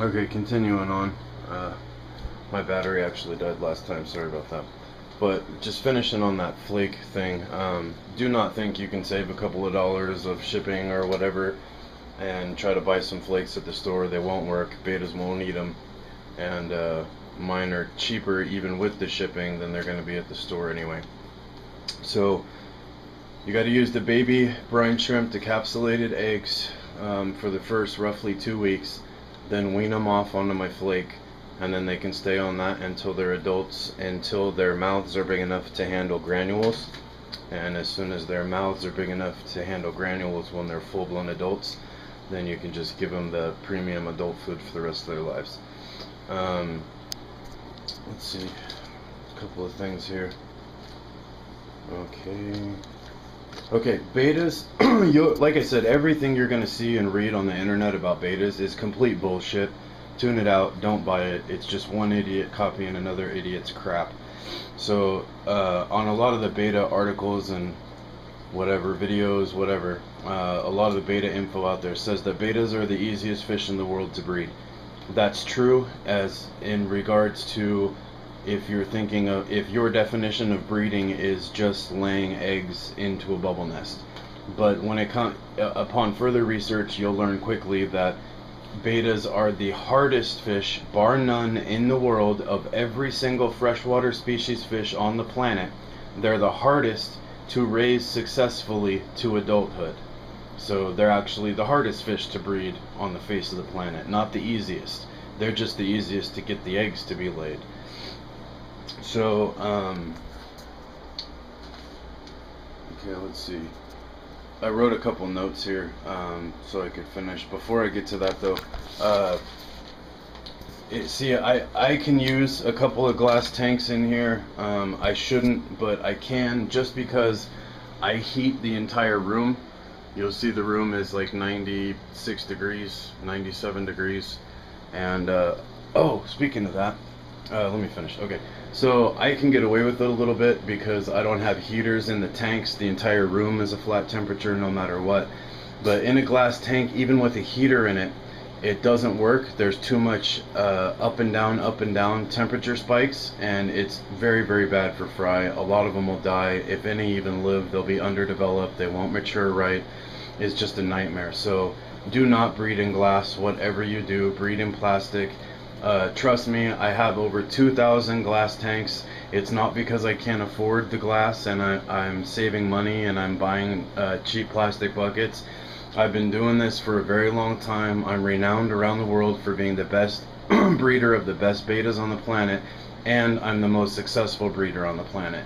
Okay, continuing on. My battery actually died last time, sorry about that. But just finishing on that flake thing, do not think you can save a couple of dollars of shipping or whatever and try to buy some flakes at the store. They won't work. Betas won't eat them. And mine are cheaper even with the shipping than they're going to be at the store anyway. So you got to use the baby brine shrimp decapsulated eggs for the first roughly 2 weeks. Then wean them off onto my flake, and then they can stay on that until they're adults, until their mouths are big enough to handle granules. And as soon as their mouths are big enough to handle granules when they're full-blown adults, then you can just give them the premium adult food for the rest of their lives. Let's see, a couple of things here. Okay, betas, like I said, everything you're going to see and read on the internet about betas is complete bullshit. Tune it out, don't buy it. It's just one idiot copying another idiot's crap. So, on a lot of the beta articles and whatever, videos, whatever, a lot of the beta info out there says that betas are the easiest fish in the world to breed. That's true, as in regards to if you're thinking of, if your definition of breeding is just laying eggs into a bubble nest. But when it upon further research, you'll learn quickly that betas are the hardest fish, bar none, in the world of every single freshwater species fish on the planet. They're the hardest to raise successfully to adulthood. So they're actually the hardest fish to breed on the face of the planet, not the easiest. They're just the easiest to get the eggs to be laid. So, okay, let's see. I wrote a couple notes here so I could finish. Before I get to that, though, I can use a couple of glass tanks in here. I shouldn't, but I can, just because I heat the entire room. You'll see the room is like 96 degrees, 97 degrees. And, oh, speaking of that, let me finish. Okay, so I can get away with it a little bit because I don't have heaters in the tanks. The entire room is a flat temperature no matter what. But in a glass tank, even with a heater in it, it doesn't work. There's too much up and down temperature spikes, and it's very, very bad for fry. A lot of them will die. If any even live, they'll be underdeveloped. They won't mature right. It's just a nightmare. So do not breed in glass. Whatever you do, breed in plastic. Trust me, I have over 2,000 glass tanks. It's not because I can't afford the glass and I'm saving money and I'm buying cheap plastic buckets. I've been doing this for a very long time. I'm renowned around the world for being the best breeder of the best betas on the planet, and I'm the most successful breeder on the planet.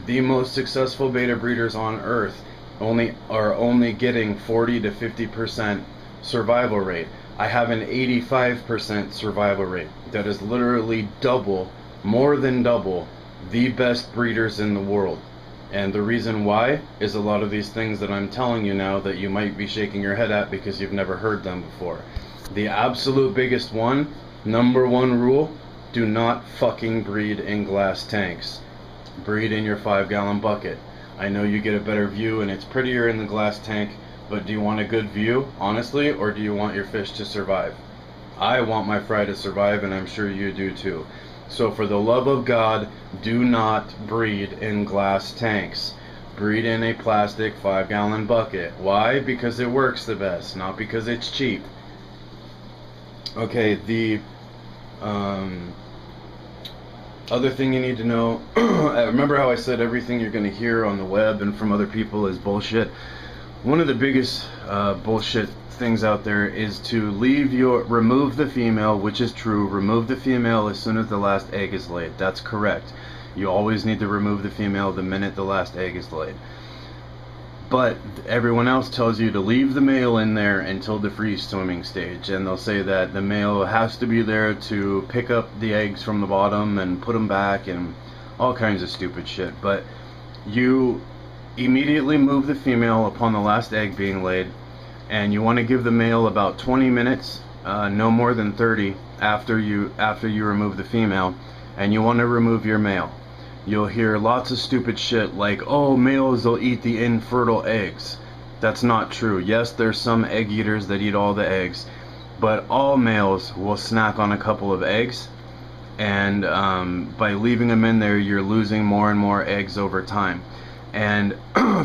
The most successful beta breeders on Earth are only getting 40 to 50% survival rate. I have an 85% survival rate. That is literally double, more than double, the best breeders in the world. And the reason why is a lot of these things that I'm telling you now that you might be shaking your head at because you've never heard them before. The absolute biggest one, number one rule, do not fucking breed in glass tanks. Breed in your 5-gallon bucket. I know you get a better view and it's prettier in the glass tank, but do you want a good view, honestly, or do you want your fish to survive? I want my fry to survive, and I'm sure you do too. So for the love of God, do not breed in glass tanks. Breed in a plastic 5-gallon bucket. Why? Because it works the best, not because it's cheap. Okay, the other thing you need to know, remember how I said everything you're going to hear on the web and from other people is bullshit? One of the biggest bullshit things out there is to remove the female, which is true. Remove the female as soon as the last egg is laid. That's correct. You always need to remove the female the minute the last egg is laid. But everyone else tells you to leave the male in there until the free swimming stage, and they'll say that the male has to be there to pick up the eggs from the bottom and put them back and all kinds of stupid shit. But you immediately move the female upon the last egg being laid, and you want to give the male about 20 minutes, no more than 30, after you remove the female, and you want to remove your male. You'll hear lots of stupid shit like, oh, males will eat the infertile eggs. That's not true. Yes, there's some egg eaters that eat all the eggs. but all males will snack on a couple of eggs, and by leaving them in there, you're losing more and more eggs over time. And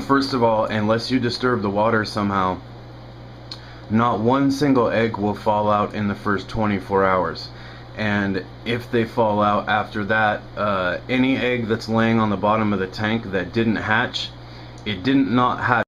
first of all, unless you disturb the water somehow, not one single egg will fall out in the first 24 hours. And if they fall out after that, any egg that's laying on the bottom of the tank that didn't hatch, it didn't not hatch